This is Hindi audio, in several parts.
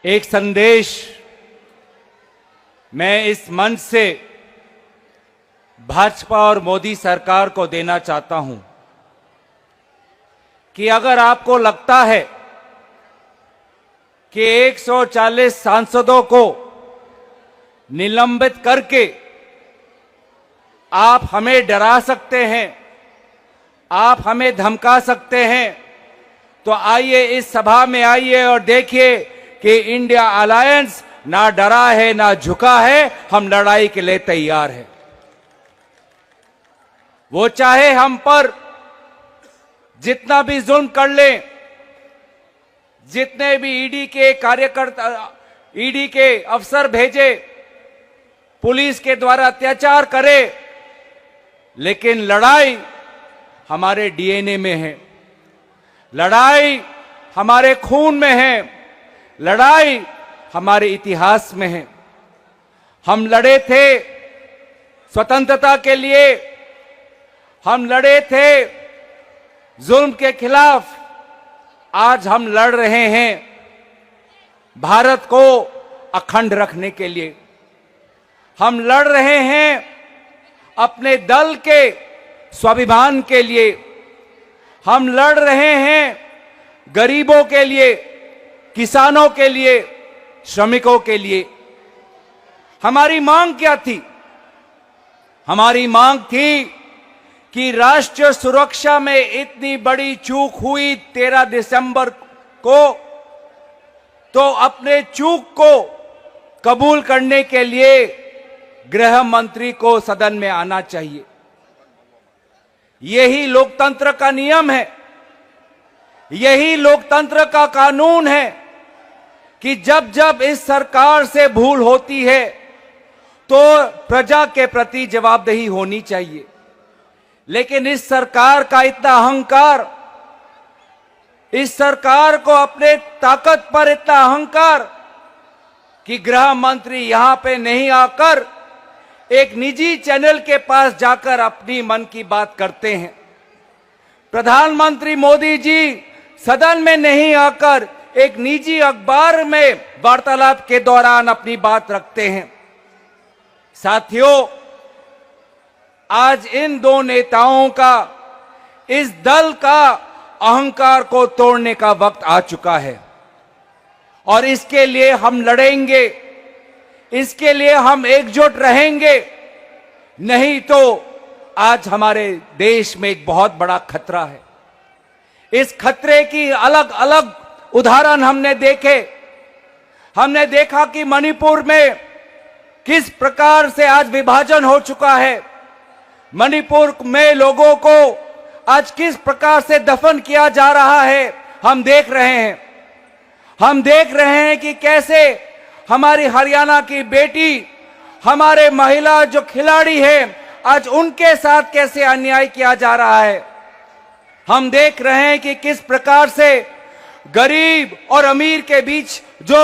एक संदेश मैं इस मंच से भाजपा और मोदी सरकार को देना चाहता हूं कि अगर आपको लगता है कि 140 सांसदों को निलंबित करके आप हमें डरा सकते हैं, आप हमें धमका सकते हैं, तो आइए इस सभा में आइए और देखिए कि इंडिया अलायंस ना डरा है ना झुका है। हम लड़ाई के लिए तैयार हैं। वो चाहे हम पर जितना भी जुल्म कर लें, जितने भी ईडी के कार्यकर्ता, ईडी के अफसर भेजे, पुलिस के द्वारा अत्याचार करे, लेकिन लड़ाई हमारे डीएनए में है, लड़ाई हमारे खून में है, लड़ाई हमारे इतिहास में है। हम लड़े थे स्वतंत्रता के लिए, हम लड़े थे जुल्म के खिलाफ, आज हम लड़ रहे हैं भारत को अखंड रखने के लिए। हम लड़ रहे हैं अपने दल के स्वाभिमान के लिए, हम लड़ रहे हैं गरीबों के लिए, किसानों के लिए, श्रमिकों के लिए। हमारी मांग क्या थी? हमारी मांग थी कि राष्ट्रीय सुरक्षा में इतनी बड़ी चूक हुई 13 दिसंबर को, तो अपने चूक को कबूल करने के लिए गृह मंत्री को सदन में आना चाहिए। यही लोकतंत्र का नियम है, यही लोकतंत्र का कानून है कि जब जब इस सरकार से भूल होती है तो प्रजा के प्रति जवाबदेही होनी चाहिए। लेकिन इस सरकार का इतना अहंकार, इस सरकार को अपने ताकत पर इतना अहंकार कि गृह मंत्री यहां पे नहीं आकर एक निजी चैनल के पास जाकर अपनी मन की बात करते हैं। प्रधानमंत्री मोदी जी सदन में नहीं आकर एक निजी अखबार में वार्तालाप के दौरान अपनी बात रखते हैं। साथियों, आज इन दो नेताओं का, इस दल का अहंकार को तोड़ने का वक्त आ चुका है और इसके लिए हम लड़ेंगे, इसके लिए हम एकजुट रहेंगे। नहीं तो आज हमारे देश में एक बहुत बड़ा खतरा है। इस खतरे की अलग अलग उदाहरण हमने देखे। हमने देखा कि मणिपुर में किस प्रकार से आज विभाजन हो चुका है, मणिपुर में लोगों को आज किस प्रकार से दफन किया जा रहा है, हम देख रहे हैं। हम देख रहे हैं कि कैसे हमारी हरियाणा की बेटी, हमारे महिला जो खिलाड़ी हैं, आज उनके साथ कैसे अन्याय किया जा रहा है। हम देख रहे हैं कि किस प्रकार से गरीब और अमीर के बीच जो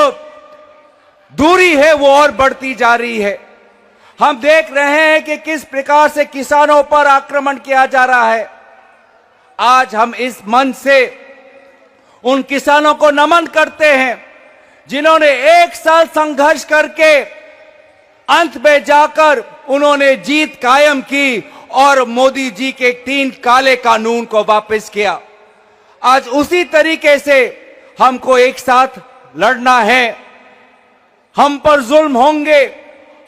दूरी है वो और बढ़ती जा रही है। हम देख रहे हैं कि किस प्रकार से किसानों पर आक्रमण किया जा रहा है। आज हम इस मंच से उन किसानों को नमन करते हैं जिन्होंने 1 साल संघर्ष करके अंत में जाकर उन्होंने जीत कायम की और मोदी जी के 3 काले कानून को वापस किया। आज उसी तरीके से हमको एक साथ लड़ना है। हम पर जुल्म होंगे,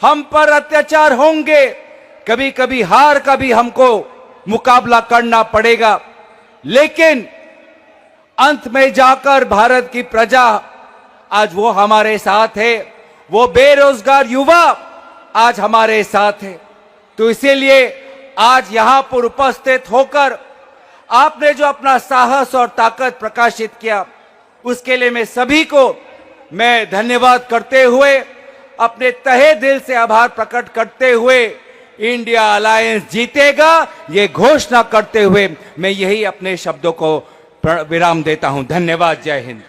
हम पर अत्याचार होंगे, कभी कभी हार का भी हमको मुकाबला करना पड़ेगा, लेकिन अंत में जाकर भारत की प्रजा आज वो हमारे साथ है, वो बेरोजगार युवा आज हमारे साथ है। तो इसीलिए आज यहां पर उपस्थित होकर आपने जो अपना साहस और ताकत प्रकाशित किया, उसके लिए मैं सभी को मैं धन्यवाद करते हुए, अपने तहे दिल से आभार प्रकट करते हुए, इंडिया अलायंस जीतेगा ये घोषणा करते हुए मैं यही अपने शब्दों को विराम देता हूं। धन्यवाद। जय हिंद।